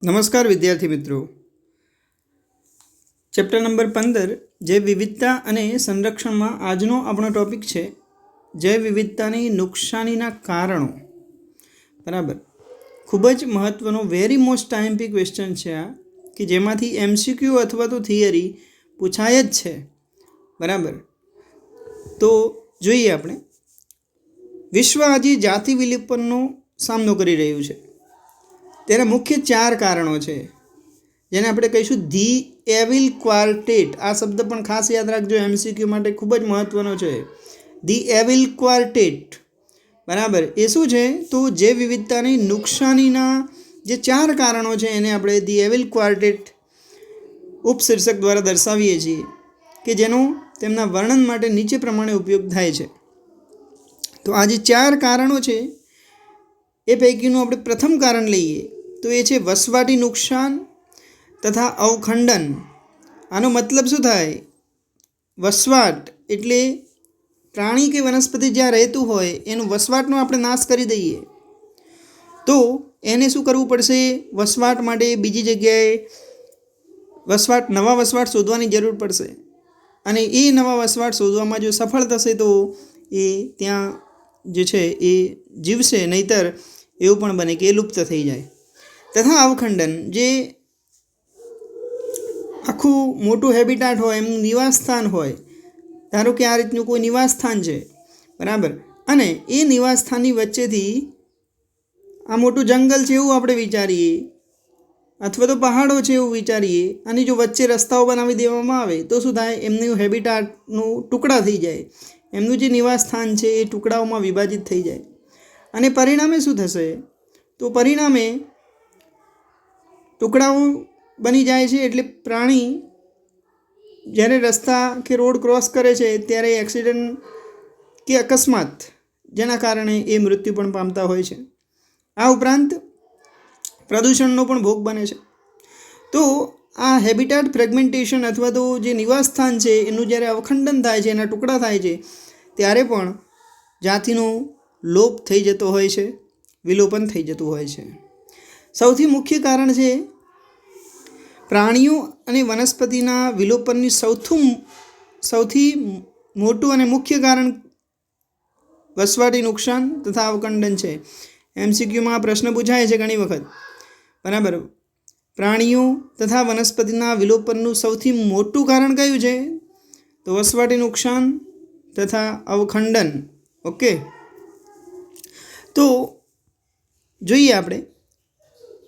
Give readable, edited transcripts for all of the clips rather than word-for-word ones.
નમસ્કાર વિદ્યાર્થી મિત્રો, ચેપ્ટર નંબર 15 જૈવ વિવિધતા અને સંરક્ષણમાં આજનો આપણો ટોપિક છે જૈવ વિવિધતાની નુકસાનીના કારણો. બરાબર, ખૂબ જ મહત્ત્વનો વેરી મોસ્ટ ટાઈમપી ક્વેશ્ચન છે આ, કે જેમાંથી MCQ અથવા તો થિયરી પૂછાય જ છે. બરાબર, તો જોઈએ આપણે. વિશ્વ આજે જાતિ વિલોપનનો સામનો કરી રહ્યું છે. તેના મુખ્ય 4 કારણો છે, જેને આપણે કહીશું ધી એવિલ ક્વાર્ટેટ. આ શબ્દ પણ ખાસ યાદ રાખજો, MCQ માટે ખૂબ જ મહત્ત્વનો છે. The evil quartet. બરાબર, એ શું છે? તો જૈવ વિવિધતાની નુકસાનીના જે 4 કારણો છે એને આપણે ધી એવિલ ક્વાર્ટેટ ઉપશીર્ષક દ્વારા દર્શાવીએ છીએ, કે જેનો તેમના વર્ણન માટે નીચે પ્રમાણે ઉપયોગ થાય છે. તો આ જે 4 કારણો છે એ પૈકીનું આપણે પ્રથમ કારણ લઈએ તો એ છે વસવાટી નુકસાન તથા અવખંડન. આનો મતલબ શું થાય? વસવાટ એટલે પ્રાણી કે વનસ્પતિ જ્યાં રહેતું હોય એનું વસવાટનો આપણે નાશ કરી દઈએ તો એને શું કરવું પડશે? વસવાટ માટે બીજી જગ્યાએ નવા વસવાટ શોધવાની જરૂર પડશે, અને એ નવા વસવાટ શોધવામાં જો સફળ થશે તો એ ત્યાં જે છે એ જીવશે, નહીતર એવું પણ બને કે એ લુપ્ત થઈ જાય. તથા અવખંડન, જે આખું મોટું હેબિટાટ હોય, એમનું નિવાસ સ્થાન હોય. ધારો કે આ રીતનું કોઈ નિવાસ સ્થાન છે, બરાબર, અને એ નિવાસ સ્થાનની વચ્ચેથી આ મોટું જંગલ છે એવું આપણે વિચારીએ, અથવા તો પહાડો છે એવું વિચારીએ, અને જો વચ્ચે રસ્તાઓ બનાવી દેવામાં આવે તો શું થાય? એમનું હેબિટાટનું ટુકડા થઈ જાય, એમનું જે નિવાસ સ્થાન છે એ ટુકડાઓમાં વિભાજિત થઈ જાય. અને પરિણામે શું થશે? તો પરિણામે ટુકડાઓ બની જાય છે, એટલે પ્રાણી જ્યારે રસ્તા કે રોડ ક્રોસ કરે છે ત્યારે એક્સિડન્ટ કે અકસ્માત, જેના કારણે એ મૃત્યુ પણ પામતા હોય છે. આ ઉપરાંત પ્રદૂષણનો પણ ભોગ બને છે. તો આ હેબિટાટ ફ્રેગમેન્ટેશન અથવા તો જે નિવાસ સ્થાન છે એનું જ્યારે અવખંડન થાય છે, એના ટુકડા થાય છે, ત્યારે પણ જાતિનો લોપ થઈ જતો હોય છે, વિલોપન થઈ જતું હોય છે. સૌથી મુખ્ય કારણ છે પ્રાણીઓ અને વનસ્પતિના વિલોપનની સૌથી મોટું અને મુખ્ય કારણ વસવાટી નુકસાન તથા અવખંડન છે. MCQમાં આ પ્રશ્ન પૂછાય છે ઘણી વખત. બરાબર, પ્રાણીઓ તથા વનસ્પતિના વિલોપનનું સૌથી મોટું કારણ કયું છે? તો વસવાટી નુકસાન તથા અવખંડન. ઓકે, તો જોઈએ આપણે.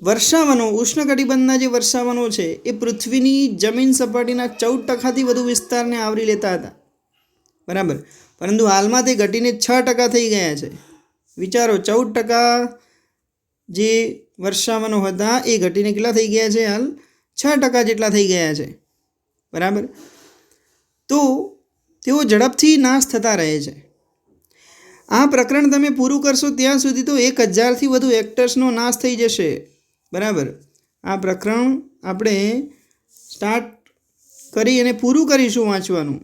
વર્ષાવનો, ઉષ્ણકટિબંધના જે વર્ષાવનો છે એ પૃથ્વીની જમીન સપાટીના 14% વધુ વિસ્તારને આવરી લેતા હતા. બરાબર, પરંતુ હાલમાં તે ઘટીને 6% થઈ ગયા છે. વિચારો, 14% જે વર્ષાવનો હતા એ ઘટીને કેટલા થઈ ગયા છે? હાલ 6% જેટલા થઈ ગયા છે. બરાબર, તો તેઓ ઝડપથી નાશ થતા રહે છે. આ પ્રકરણ તમે પૂરું કરશો ત્યાં સુધી તો 1000થી વધુ હેક્ટર્સનો નાશ થઈ જશે. બરાબર, આ પ્રકરણ આપણે સ્ટાર્ટ કરી અને પૂરું કરીશું વાંચવાનું,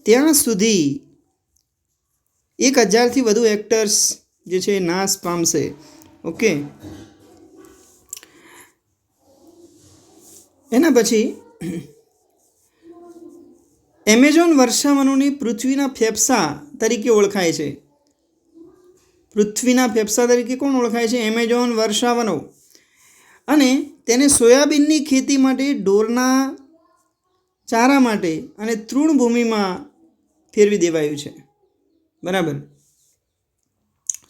ત્યાં સુધી 1000થી વધુ હેક્ટર્સ જે છે નાશ પામશે. ઓકે, એના પછી એમેઝોન વર્ષાવનોની પૃથ્વીના ફેફસા તરીકે ઓળખાય છે. પૃથ્વીના ફેફસા તરીકે કોણ ઓળખાય છે? એમેઝોન વર્ષાવનો. અને તેને સોયાબીનની ખેતી માટે, ઢોરના ચારા માટે અને તૃણભૂમિમાં ફેરવી દેવાયું છે. બરાબર,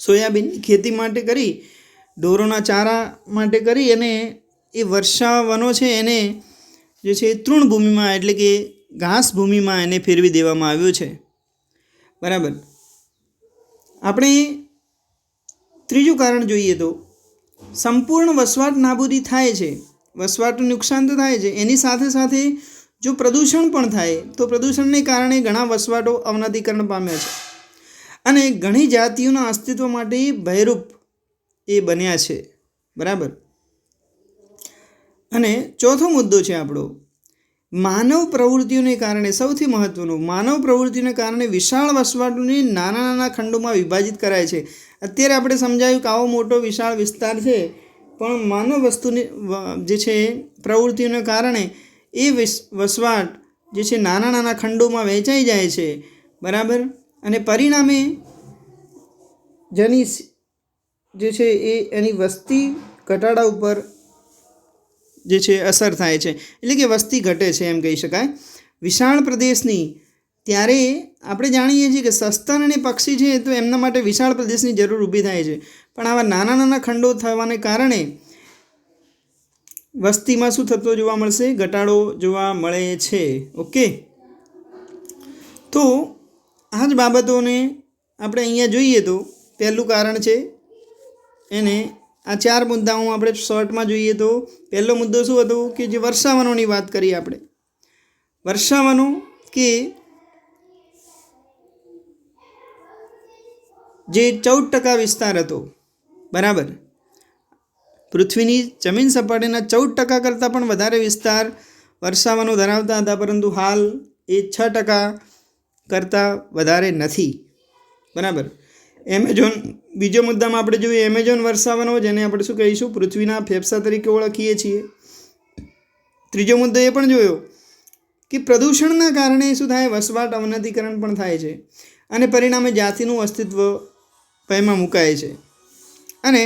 સોયાબીનની ખેતી માટે કરી, ઢોરોના ચારા માટે કરી, અને એ વર્ષાવનો છે એને જે છે તૃણભૂમિમાં એટલે કે ઘાસ ભૂમિમાં એને ફેરવી દેવામાં આવ્યું છે. બરાબર, આપણે ત્રીજું કારણ જોઈએ તો સંપૂર્ણ વસવાટ નાબૂદી થાય છે. વસવાટનું નુકસાન તો થાય છે, એની સાથે સાથે જો પ્રદૂષણ પણ થાય તો પ્રદૂષણને કારણે ઘણા વસવાટો અવનતીકરણ પામ્યા છે અને ઘણી જાતિઓના અસ્તિત્વ માટે ભયરૂપ એ બન્યા છે. બરાબર, અને ચોથો મુદ્દો છે આપણો માનવ પ્રવૃત્તિઓને કારણે, સૌથી મહત્ત્વનું, માનવ પ્રવૃત્તિઓને કારણે વિશાળ વસવાટોને નાના નાના ખંડોમાં વિભાજિત કરાય છે. અત્યારે આપણે સમજાયું કે આવો મોટો વિશાળ વિસ્તાર છે પણ માનવ વસ્તુની જે છે પ્રવૃત્તિઓને કારણે એ વસવાટ જે છે નાના નાના ખંડોમાં વહેંચાઈ જાય છે, બરાબર. અને પરિણામે જેની જે છે એ એની વસ્તી ઘટાડા ઉપર જે છે અસર થાય છે, એટલે કે વસ્તી ઘટે છે એમ કહી શકાય. વિશાળ પ્રદેશની ત્યારે આપણે જાણીએ છીએ કે સસ્તન અને પક્ષી છે તો એમના માટે વિશાળ પ્રદેશની જરૂર ઊભી થાય છે, પણ આવા નાના નાના ખંડો થવાને કારણે વસ્તીમાં શું થતો જોવા મળશે? ઘટાડો જોવા મળે છે. ઓકે, તો આ જ બાબતોને આપણે અહીંયા જોઈએ તો પહેલું કારણ છે એને આ 4 મુદ્દાઓ આપણે શોર્ટમાં જોઈએ તો પહેલો મુદ્દો શું હતો કે જે વર્ષાવનોની વાત કરી આપણે. વર્ષાવનો કે જે 14% વિસ્તાર હતો, બરાબર. પૃથ્વીની જમીન સપાટીના 14% કરતાં પણ વધારે વિસ્તાર વર્ષાવનો ધરાવતા હતા, પરંતુ હાલ એ 6% કરતાં વધારે નથી, બરાબર. એમેઝોન, બીજો મુદ્દામાં આપણે જોઈએ એમેઝોન વર્ષાવનો, જેને આપણે શું કહીશું? પૃથ્વીના ફેફસા તરીકે ઓળખીએ છીએ. ત્રીજો મુદ્દો એ પણ જોયો કે પ્રદૂષણના કારણે શું થાય? વસવાટ અવનતિકરણ પણ થાય છે અને પરિણામે જાતિનું અસ્તિત્વ ભયમાં મુકાય છે. અને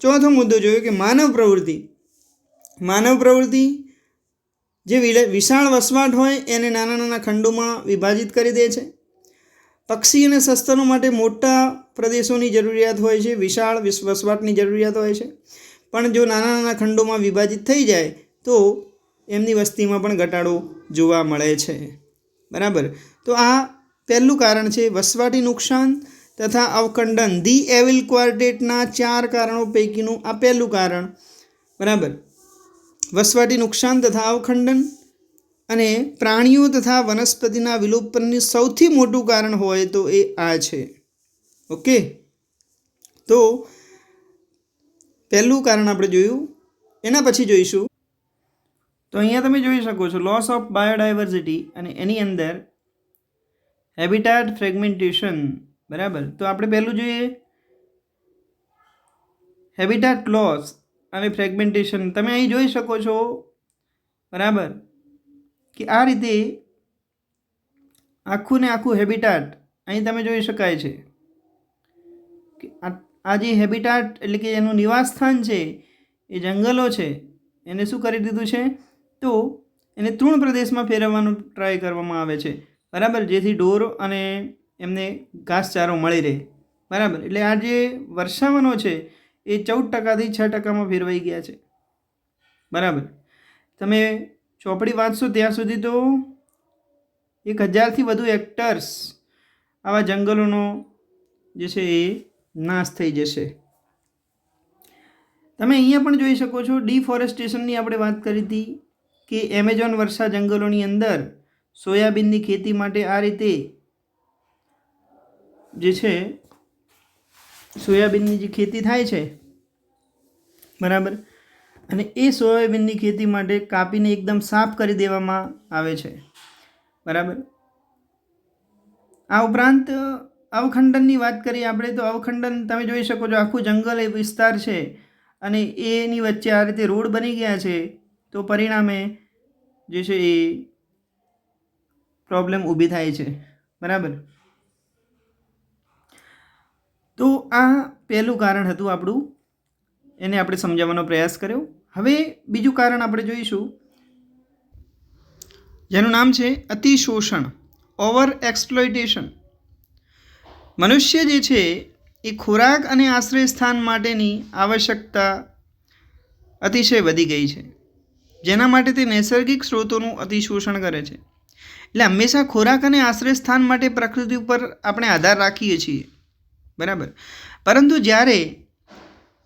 ચોથો મુદ્દો જોયો કે માનવ પ્રવૃત્તિ જે વિશાળ વસવાટ હોય એને નાના નાના ખંડોમાં વિભાજિત કરી દે છે. પક્ષી અને સસ્તનો માટે મોટા પ્રદેશોની જરૂરિયાત હોય છે, વિશાળ વસવાટની જરૂરિયાત હોય છે, પણ જો નાના નાના ખંડોમાં વિભાજિત થઈ જાય તો એમની વસ્તીમાં પણ ઘટાડો જોવા મળે છે, બરાબર. તો આ પહેલું કારણ છે વસવાટી નુકસાન તથા અવખંડન. ધી એવિલ ક્વાર્ટેટના 4 કારણો પૈકીનું આ પહેલું કારણ, બરાબર. વસવાટી નુકસાન તથા અવખંડન અને પ્રાણીઓ તથા વનસ્પતિના વિલોપનનું સૌથી મોટું કારણ હોય તો એ આ છે. ઓકે, તો પહેલું કારણ આપણે જોયું. એના પછી જોઈશું તો અહીંયા તમે જોઈ શકો છો લોસ ઓફ બાયોડાયવર્સિટી, અને એની અંદર હેબિટાટ ફ્રેગમેન્ટેશન, બરાબર. તો આપણે પહેલું જોઈએ હેબિટાટ લોસ અને ફ્રેગમેન્ટેશન. તમે અહીં જોઈ શકો છો, બરાબર, કે આ રીતે આખું ને આખું હેબિટાટ અહીં તમે જોઈ શકાય છે કે આ જે હેબિટાટ એટલે કે એનું નિવાસ સ્થાન છે એ જંગલો છે, એને શું કરી દીધું છે? તો એને તૃણ પ્રદેશમાં ફેરવવાનો ટ્રાય કરવામાં આવે છે, બરાબર, જેથી ઢોર અને એમને ઘાસચારો મળી રહે, બરાબર. એટલે આ જે વર્ષાવનો છે એ 14%થી 6%માં ફેરવાઈ ગયા છે, બરાબર. તમે ચોપડી વાંચશો ત્યાં સુધી તો 1000થી વધુ હેક્ટર્સ આવા જંગલોનો જે છે એ નાશ થઈ જશે. તમે અહીંયા પણ જોઈ શકો છો ડિફોરેસ્ટેશનની આપણે વાત કરી હતી કે એમેઝોન વર્ષા જંગલોની અંદર સોયાબીનની ખેતી માટે આ રીતે જે છે સોયાબીનની જે ખેતી થાય છે, બરાબર, અને એ સોયાબીનની ખેતી માટે કાપીને એકદમ સાફ કરી દેવામાં આવે છે, બરાબર. આ ઉપરાંત અવખંડનની વાત કરીએ આપણે તો અવખંડન તમે જોઈ શકો છો આખું જંગલ એ વિસ્તાર છે અને એની વચ્ચે આ રીતે રોડ બની ગયા છે, તો પરિણામે જે છે એ પ્રોબ્લેમ ઊભી થાય છે, બરાબર. તો આ પહેલું કારણ હતું આપણું, એને આપણે સમજાવવાનો પ્રયાસ કર્યો. હવે બીજું કારણ આપણે જોઈશું જેનું નામ છે અતિશોષણ, ઓવર એક્સપ્લોઇટેશન. મનુષ્ય જે છે એ ખોરાક અને આશ્રય સ્થાન માટેની આવશ્યકતા અતિશય વધી ગઈ છે, જેના માટે તે નૈસર્ગિક સ્ત્રોતોનું અતિશોષણ કરે છે. એટલે હંમેશા ખોરાક અને આશ્રય સ્થાન માટે પ્રકૃતિ ઉપર આપણે આધાર રાખીએ છીએ, બરાબર, પરંતુ જ્યારે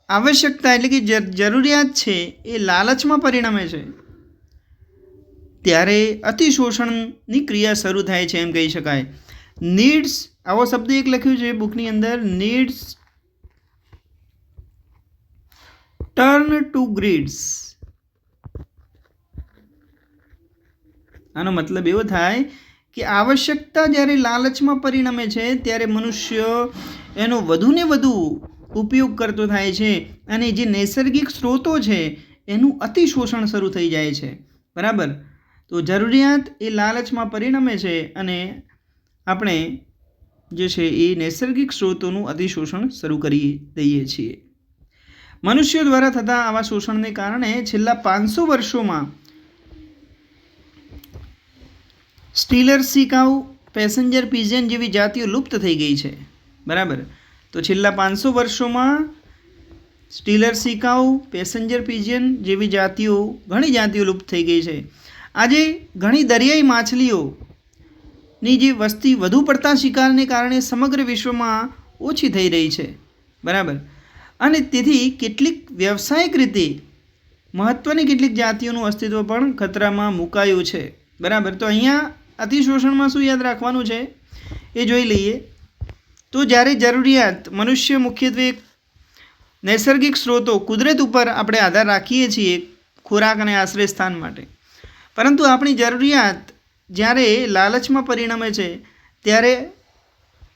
આવશ્યકતા એટલે કે જરૂરિયાત છે એ લાલચમાં પરિણમે છે ત્યારે અતિશોષણની ક્રિયા શરૂ થાય છે એમ કહી શકાય. નીડ્સ, આવો શબ્દ એક લખ્યું છે બુકની અંદર, નીડ્સ ટર્ન ટુ ગ્રીડ્સ. આનો મતલબ એવો થાય કે આવશ્યકતા જ્યારે લાલચમાં પરિણમે છે ત્યારે મનુષ્ય એનો વધુને વધુ ઉપયોગ કરતો થાય છે અને જે નૈસર્ગિક સ્ત્રોતો છે એનું અતિશોષણ શરૂ થઈ જાય છે. બરાબર. તો જરૂરિયાત એ લાલચમાં પરિણમે છે અને આપણે જે છે એ નૈસર્ગિક સ્ત્રોતોનું અતિશોષણ શરૂ કરી દઈએ છીએ. મનુષ્યો દ્વારા થતા આવા શોષણને કારણે છેલ્લા 500 વર્ષોમાં સ્ટીલર સી કાઉ, પેસેન્જર પિજન જેવી જાતિઓ લુપ્ત થઈ ગઈ છે. બરાબર. તો છેલ્લા 500 વર્ષોમાં સ્ટીલર સી કાઉ, પેસેન્જર પિજન જેવી જાતિઓ, ઘણી જાતિઓ લુપ્ત થઈ ગઈ છે. આજે ઘણી દરિયાઈ માછલીઓની જે વસ્તી વધુ પડતા શિકારને કારણે સમગ્ર વિશ્વમાં ઓછી થઈ રહી છે. બરાબર. અને તેથી કેટલીક વ્યવસાયિક રીતે મહત્ત્વની કેટલીક જાતિઓનું અસ્તિત્વ પણ ખતરામાં મુકાયું છે. બરાબર. તો અહીંયા અતિશોષણમાં શું યાદ રાખવાનું છે એ જોઈ લઈએ. તો જ્યારે જરૂરિયાત મનુષ્ય મુખ્યત્વે નૈસર્ગિક સ્ત્રોતો, કુદરત ઉપર આપણે આધાર રાખીએ છીએ ખોરાક અને આશ્રય સ્થાન માટે, પરંતુ આપણી જરૂરિયાત જ્યારે લાલચમાં પરિણમે છે ત્યારે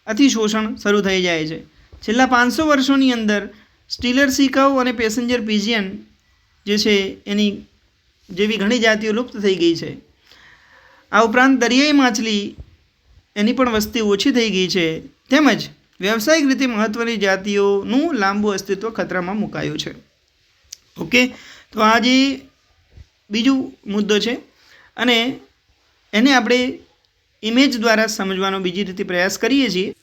અતિશોષણ શરૂ થઈ જાય છે. છેલ્લા 500 વર્ષોની અંદર સ્ટીલર સી કાઉ અને પેસેન્જર પિજિયન જે છે એની જેવી ઘણી જાતિઓ લુપ્ત થઈ ગઈ છે. આ ઉપરાંત દરિયાઈ માછલી એની પણ વસ્તી ઓછી થઈ ગઈ છે, તેમજ વ્યવસાયિક રીતે મહત્ત્વની જાતિઓનું લાંબુ અસ્તિત્વ ખતરામાં મુકાયું છે. ઓકે. તો આ જે બીજું મુદ્દો છે અને એને આપણે ઇમેજ દ્વારા સમજવાનો બીજી રીતે પ્રયાસ કરીએ છીએ.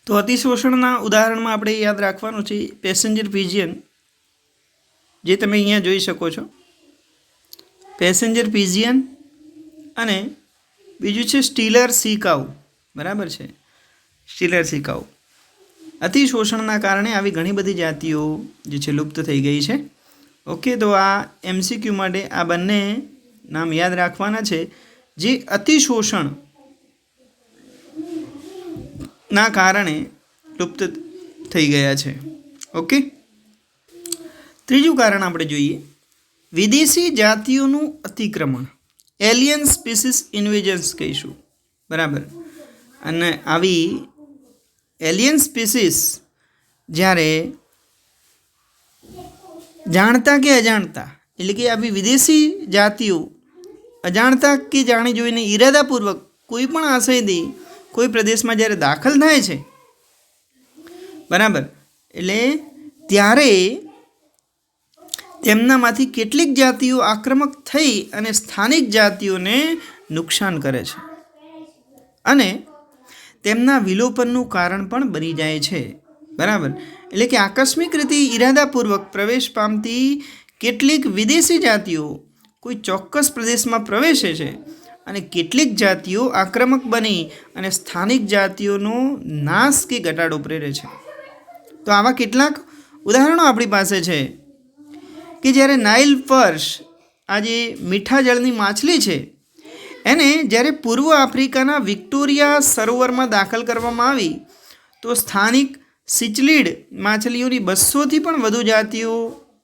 તો અતિશોષણના ઉદાહરણમાં આપણે યાદ રાખવાનું છે પેસેન્જર પિજિયન, જે તમે અહીંયા જોઈ શકો છો. પેસેન્જર પિજિયન અને બીજું છે સ્ટીલર સી કાઉ. બરાબર છે. સ્ટીલર સી કાઉ. અતિશોષણના કારણે આવી ઘણી બધી જાતિઓ જે છે લુપ્ત થઈ ગઈ છે. ઓકે. તો આ MCQ માટે આ બંને નામ યાદ રાખવાના છે જે અતિશોષણના કારણે લુપ્ત થઈ ગયા છે. ઓકે. ત્રીજું કારણ આપણે જોઈએ, વિદેશી જાતિઓનું અતિક્રમણ, એલિયન સ્પીસીસ ઇન્વેજન્સ કહીશું. બરાબર. અને આવી એલિયન સ્પીસીસ જ્યારે જાણતા કે અજાણતા, એટલે કે આવી વિદેશી જાતિઓ અજાણતા કે જાણી જોઈને ઈરાદાપૂર્વક કોઈ પણ આશયથી કોઈ પ્રદેશમાં જ્યારે દાખલ થાય છે, બરાબર, એટલે ત્યારે તેમનામાંથી કેટલીક જાતિઓ આક્રમક થઈ અને સ્થાનિક જાતિઓને નુકસાન કરે છે અને તેમના વિલોપનનું કારણ પણ બની જાય છે. બરાબર. એટલે કે આકસ્મિક રીતે ઈરાદાપૂર્વક પ્રવેશ પામતી કેટલીક વિદેશી જાતિઓ કોઈ ચોક્કસ પ્રદેશમાં પ્રવેશે છે અને કેટલીક જાતિઓ આક્રમક બની અને સ્થાનિક જાતિઓનો નાશ કે ઘટાડો પ્રેરે છે. તો આવા કેટલાક ઉદાહરણો આપણી પાસે છે કે જ્યારે નાઇલ પર્શ, આ જે મીઠા જળની માછલી છે, એને જ્યારે પૂર્વ આફ્રિકાના વિક્ટોરિયા સરોવરમાં દાખલ કરવામાં આવી તો સ્થાનિક સિચલીડ માછલીઓની 200થી પણ વધુ જાતિઓ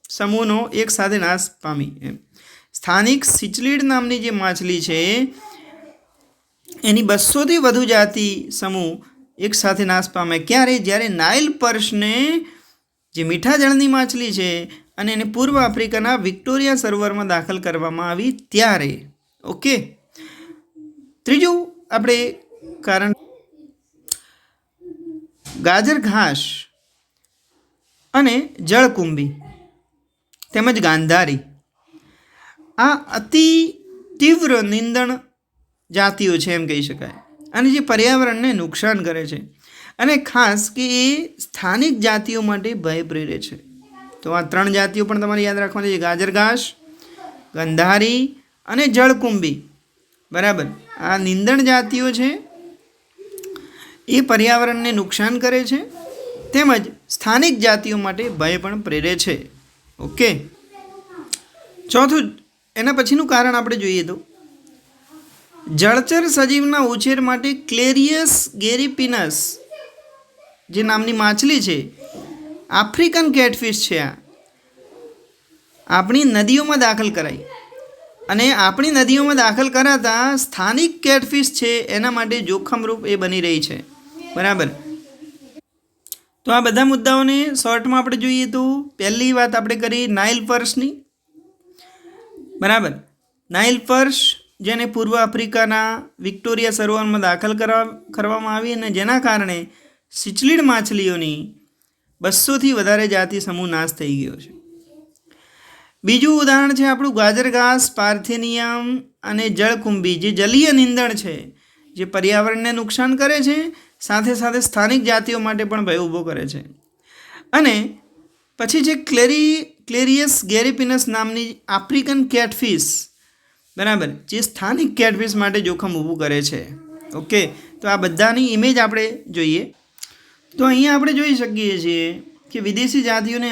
સમૂહનો એકસાથે નાશ પામી. સ્થાનિક સિચલીડ નામની જે માછલી છે એની 200થી વધુ જાતિ સમૂહ એકસાથે નાશ પામે. ક્યારે? જ્યારે નાઇલ પર્શને, જે મીઠા જળની માછલી છે, અને એને પૂર્વ આફ્રિકાના વિક્ટોરિયા સરોવરમાં દાખલ કરવામાં આવી ત્યારે. ઓકે. ત્રીજું આપણે કારણ, ગાજર ઘાસ અને જળકુંભી તેમજ ગાંધારી આ અતિ તીવ્ર નિંદણ જાતિઓ છે એમ કહી શકાય, અને જે પર્યાવરણને નુકસાન કરે છે અને ખાસ કે એ સ્થાનિક જાતિઓ માટે ભય પ્રેરે છે. તો આ 3 જાતિઓ પણ તમારે યાદ રાખવાની છે: ગાજર ઘાસ, ગંધારી અને જળકુંભી. બરાબર. આ નિંદણ જાતિઓ છે, એ પર્યાવરણને નુકસાન કરે છે તેમજ સ્થાનિક જાતિઓ માટે ભય પણ પ્રેરે છે. ઓકે. ચોથું, એના પછીનું કારણ આપણે જોઈએ તો જળચર સજીવના ઉછેર માટે ક્લેરિયસ ગેરીપિનસ જે નામની માછલી છે, આફ્રિકન કેટફિશ છે, આ આપણી નદીઓમાં દાખલ કરાઈ અને આપણી નદીઓમાં દાખલ કરાતા સ્થાનિક કેટફિશ છે એના માટે જોખમરૂપ એ બની રહી છે. બરાબર. તો આ બધા મુદ્દાઓને શોર્ટમાં આપણે જોઈએ તો પહેલી વાત આપણે કરી નાઇલ પર્સની, બરાબર. નાઇલ પર્સ જેને પૂર્વ આફ્રિકાના વિક્ટોરિયા સરોવરમાં દાખલ કરવામાં આવી અને જેના કારણે સિચલીડ માછલીઓની 200થી વધારે જાતિ સમૂહ નાશ થઈ ગયો છે. બીજું ઉદાહરણ છે આપણું ગાજર ઘાસ, પાર્થેનિયમ અને જળકુંભી, જે જલીય નીંદણ છે, જે પર્યાવરણને નુકસાન કરે છે, સાથે સાથે સ્થાનિક જાતિઓ માટે પણ ભય ઊભો કરે છે. અને પછી જે ક્લેરિયસ ગેરીપિનસ નામની આફ્રિકન કેટફિશ, બરાબર, જે સ્થાનિક કેટફિશ માટે જોખમ ઊભું કરે છે. ઓકે, તો આ બધાની ઇમેજ આપણે જોઈએ. તો અહીંયા આપણે જોઈ શકીએ છીએ કે વિદેશી જાતિઓને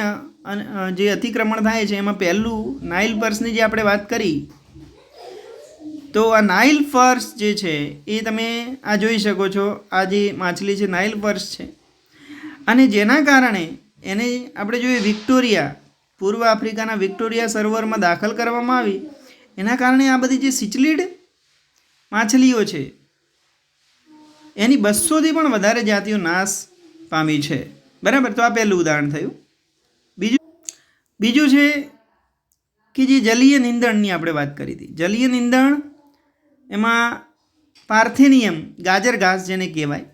જે અતિક્રમણ થાય છે એમાં પહેલું નાઇલ પર્સની જે આપણે વાત કરી, તો આ નાઇલ પર્સ જે છે એ તમે આ જોઈ શકો છો. આ જે માછલી છે નાઇલ પર્સ છે, અને જેના કારણે એને આપણે જોઈએ વિક્ટોરિયા, પૂર્વ આફ્રિકાના વિક્ટોરિયા સરોવરમાં દાખલ કરવામાં આવી. એના કારણે આ બધી જે સિચલીડ માછલીઓ છે એની 200થી પણ વધારે જાતિઓ નાશ પામી છે, બરાબર. તો આ પહેલું ઉદાહરણ થયું. બીજું છે કે જે જલીય નીંદણની આપણે વાત કરી હતી. જલીય નીંદણ એમાં પાર્થેનિયમ, ગાજર ઘાસ જેને કહેવાય,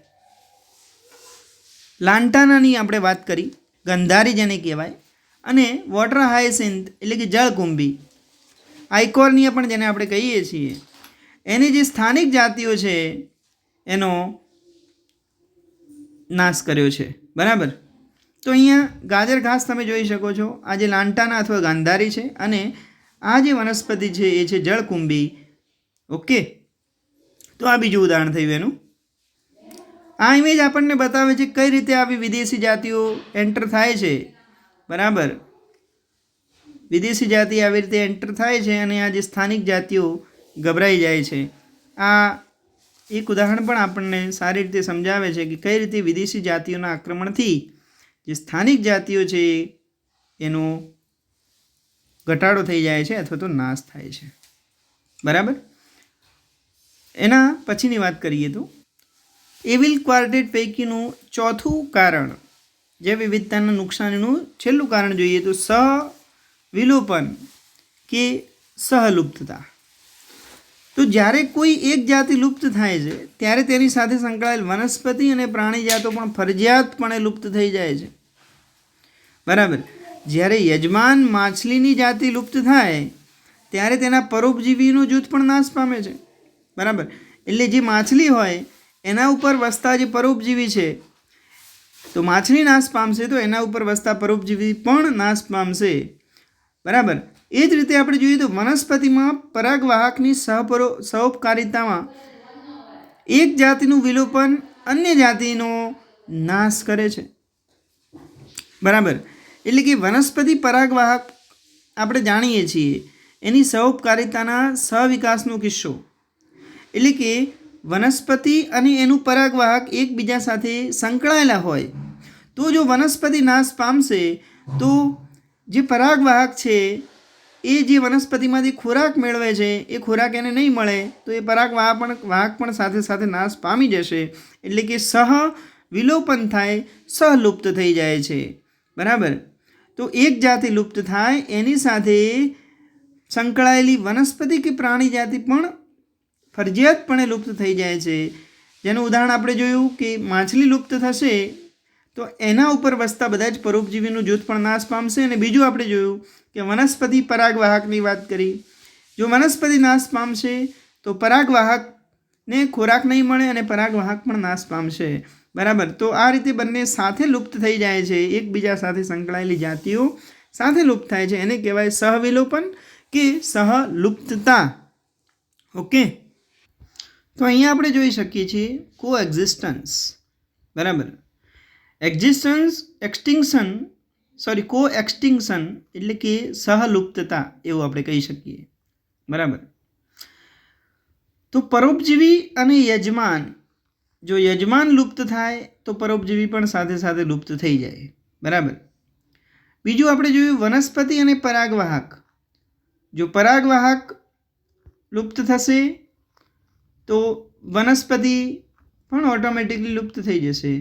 લાન્ટાનાની આપણે વાત કરી, ગંધારી જેને કહેવાય, અને વોટર હાયસિન્થ એટલે કે જળકુંભી, આઇકોર્નિયા પણ જેને આપણે કહીએ છીએ, એની જે સ્થાનિક જાતિઓ છે એનો નાશ કર્યો છે, બરાબર. તો અહીંયા ગાજર ઘાસ તમે જોઈ શકો છો, આ જે લાન્ટાના અથવા ગાંધારી છે, અને આ જે વનસ્પતિ છે એ છે જળકુંભી. ઓકે, તો આ બીજું ઉદાહરણ થયું એનું. આ ઇમેજ આપણને બતાવે છે કઈ રીતે આવી વિદેશી જાતિઓ એન્ટર થાય છે, બરાબર. વિદેશી જાતિ આવી રીતે એન્ટર થાય છે અને આ જે સ્થાનિક જાતિઓ ગભરાઈ જાય છે. આ એક ઉદાહરણ પણ આપણને સારી રીતે સમજાવે છે કે કઈ રીતે વિદેશી જાતિઓના આક્રમણથી જે સ્થાનિક જાતિઓ છે એનો ઘટાડો થઈ જાય છે અથવા તો નાશ થાય છે, બરાબર. એના પછીની વાત કરીએ તો એવિલ ક્વાર્ટેટ પૈકીનું ચોથું કારણ, જે વિવિધતાના નુકસાનનું છેલ્લું કારણ જોઈએ તો સહવિલોપન કે સહલુપ્તતા. તો જ્યારે કોઈ એક જાતિ લુપ્ત થાય છે ત્યારે તેની સાથે સંકળાયેલ વનસ્પતિ અને પ્રાણી જાતો પણ ફરજિયાતપણે લુપ્ત થઈ જાય છે, બરાબર. જ્યારે યજમાન માછલીની જાતિ લુપ્ત થાય ત્યારે તેના પરોપજીવીનું જૂથ પણ નાશ પામે છે, બરાબર. એટલે જે માછલી હોય એના ઉપર વસતા જે પરોપજીવી છે, તો માછલી નાશ પામશે તો એના ઉપર વસતા પરોપજીવી પણ નાશ પામશે, બરાબર. એ જ રીતે આપણે જોઈએ તો વનસ્પતિમાં પરાગવાહકની સહઉપકારિતામાં એક જાતિનું વિલોપન અન્ય જાતિનો નાશ કરે છે, બરાબર. એટલે કે વનસ્પતિ પરાગવાહક આપણે જાણીએ છીએ એની સહઉપકારિતાના સહવિકાસનો કિસ્સો, એટલે કે વનસ્પતિ અને એનું પરાગવાહક એકબીજા સાથે સંકળાયેલા હોય તો જો વનસ્પતિ નાશ પામશે તો જે પરાગવાહક છે એ જે વનસ્પતિમાંથી ખોરાક મેળવે છે એ ખોરાક એને નહીં મળે તો એ પરાગવાહક પણ સાથે સાથે નાશ પામી જશે. એટલે કે સહવિલોપન થાય, સહલુપ્ત થઈ જાય છે, બરાબર. તો એક જાતિ લુપ્ત થાય એની સાથે સંકળાયેલી વનસ્પતિ કે પ્રાણી જાતિ પણ ફરજિયાતપણે લુપ્ત થઈ જાય છે. જેનું ઉદાહરણ આપણે જોયું કે માછલી લુપ્ત થશે તો એના ઉપર વસતા બધા જ પરોપજીવીનું જૂથ પણ નાશ પામશે. અને બીજું આપણે જોયું કે વનસ્પતિ પરાગવાહકની વાત કરી, જો વનસ્પતિ નાશ પામશે તો પરાગવાહકને ખોરાક નહીં મળે અને પરાગવાહક પણ નાશ પામશે, બરાબર. તો આ રીતે બંને સાથે લુપ્ત થઈ જાય છે, એકબીજા સાથે સંકળાયેલી જાતિઓ સાથે લુપ્ત થાય છે, એને કહેવાય સહવિલોપન કે સહલુપ્તતા. ઓકે, તો અહીંયા આપણે જોઈ શકીએ છીએ કોએક્ઝિસ્ટન્સ, બરાબર. કોએક્સટિંક્શન એટલે કે સહલુપ્તતા એવું આપણે કહી શકીએ, બરાબર. તો પરોપજીવી અને યજમાન, જો યજમાન લુપ્ત થાય તો પરોપજીવી પણ સાથે સાથે લુપ્ત થઈ જાય, બરાબર. બીજું આપણે જોયું વનસ્પતિ અને પરાગવાહક, જો પરાગવાહક લુપ્ત થશે તો વનસ્પતિ પણ ઓટોમેટિકલી લુપ્ત થઈ જશે.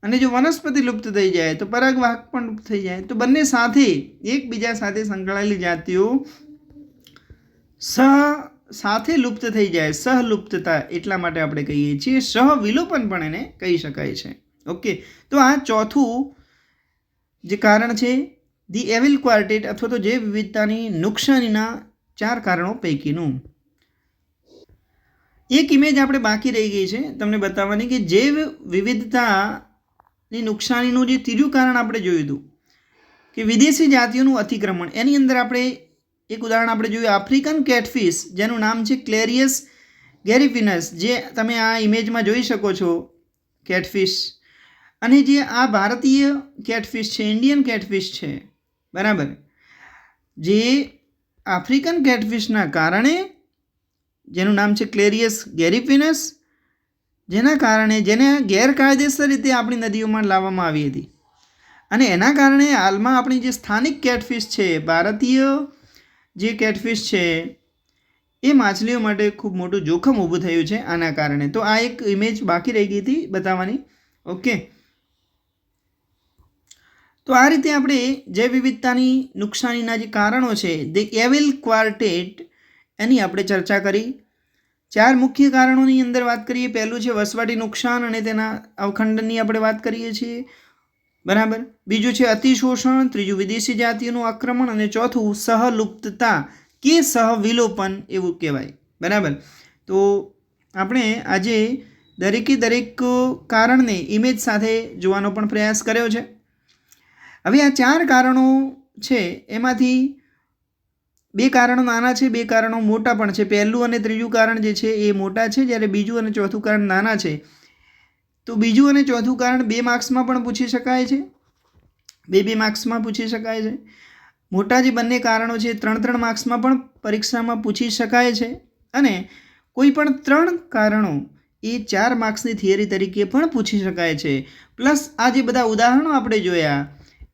અને જો વનસ્પતિ લુપ્ત થઈ જાય તો પરાગવાહક પણ લુપ્ત થઈ જાય. તો બંને સાથે એકબીજા સાથે સંકળાયેલી જાતિઓ સાથે લુપ્ત થઈ જાય, સહલુપ્તતા, એટલા માટે આપણે કહીએ છીએ સહવિલોપન પણ એને કહી શકાય છે. ઓકે, તો આ ચોથું જે કારણ છે ધી એવિલ ક્વાર્ટેટ અથવા તો જૈવ વિવિધતાની નુકસાનીના 4 કારણો પૈકીનું. એક ઇમેજ આપણે બાકી રહી ગઈ છે તમને બતાવવાની કે જૈવ વિવિધતાની નુકસાનીનું જે ત્રીજું કારણ આપણે જોયું હતું કે વિદેશી જાતિઓનું અતિક્રમણ. એની અંદર આપણે એક ઉદાહરણ આપણે જોયું આફ્રિકન કેટફિશ, જેનું નામ છે ક્લેરિયસ ગેરીફિનસ, જે તમે આ ઇમેજમાં જોઈ શકો છો કેટફિશ. અને જે આ ભારતીય કેટફિશ છે, ઇન્ડિયન કેટફિશ છે, બરાબર, જે આફ્રિકન કેટફિશના કારણે, જેનું નામ છે ક્લેરિયસ ગેરીફિનસ, જેના કારણે જેને ગેરકાયદેસર રીતે આપણી નદીઓમાં લાવવામાં આવી હતી. અને એના કારણે હાલમાં આપણી જે સ્થાનિક કેટફિશ છે, ભારતીય જે કેટફિશ છે, એ માછલીઓ માટે ખૂબ મોટું જોખમ ઊભું થયું છે આના કારણે. તો આ એક ઇમેજ બાકી રહી ગઈ હતી બતાવવાની. ઓકે, તો આ રીતે આપણે જૈવ વિવિધતાની નુકસાનીના જે કારણો છે ધ એવિલ ક્વાર્ટેટ, એની આપણે ચર્ચા કરી. 4 મુખ્ય કારણોની અંદર વાત કરીએ. પહેલું છે વસવાટી નુકસાન અને તેના અવખંડનની આપણે વાત કરીએ છીએ, બરાબર. બીજું છે અતિશોષણ, ત્રીજું વિદેશી જાતિઓનું આક્રમણ, અને ચોથું સહલુપ્તતા કે સહવિલોપન એવું કહેવાય, બરાબર. તો આપણે આજે દરેક કારણને ઇમેજ સાથે જોવાનો પણ પ્રયાસ કર્યો છે. હવે આ 4 કારણો છે, એમાંથી 2 કારણો નાના છે, 2 કારણો મોટા પણ છે. પહેલું અને ત્રીજું કારણ જે છે એ મોટા છે, જ્યારે બીજું અને ચોથું કારણ નાના છે. તો બીજું અને ચોથું કારણ 2 માર્ક્સમાં પણ પૂછી શકાય છે, 2 માર્ક્સમાં પૂછી શકાય છે. મોટા જે બંને કારણો છે 3 માર્ક્સમાં પણ પરીક્ષામાં પૂછી શકાય છે. અને કોઈ પણ 3 કારણો એ 4 માર્ક્સની થિયરી તરીકે પણ પૂછી શકાય છે. પ્લસ આ જે બધા ઉદાહરણો આપણે જોયા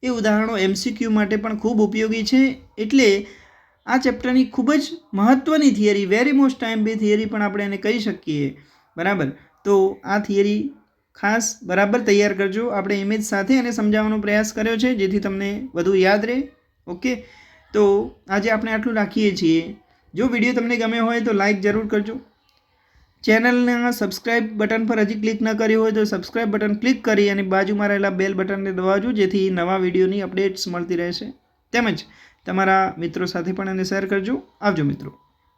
એ ઉદાહરણો MCQ માટે પણ ખૂબ ઉપયોગી છે. એટલે આ ચેપ્ટરની ખૂબ જ મહત્ત્વની થિયરી, વેરી મોસ્ટ ટાઈમ બે થિયરી પણ આપણે એને કહી શકીએ, બરાબર. તો આ થિયરી ખાસ બરાબર તૈયાર કરજો. આપણે ઇમેજ સાથે એને સમજાવવાનો પ્રયાસ કર્યો છે જેથી તમને વધુ યાદ રહે. ઓકે, તો આજે આપણે આટલું રાખીએ છીએ. જો વિડીયો તમને ગમ્યો હોય તો લાઈક જરૂર કરજો. ચેનલના સબસ્ક્રાઇબ બટન પર હજી ક્લિક ન કર્યું હોય તો સબસ્ક્રાઇબ બટન ક્લિક કરી અને બાજુમાં રહેલા બેલ બટનને દબાવજો, જેથી નવા વિડીયોની અપડેટ્સ મળતી રહેશે. તેમજ તમારા મિત્રો સાથે પણ એને શેર કરજો. આવજો મિત્રો.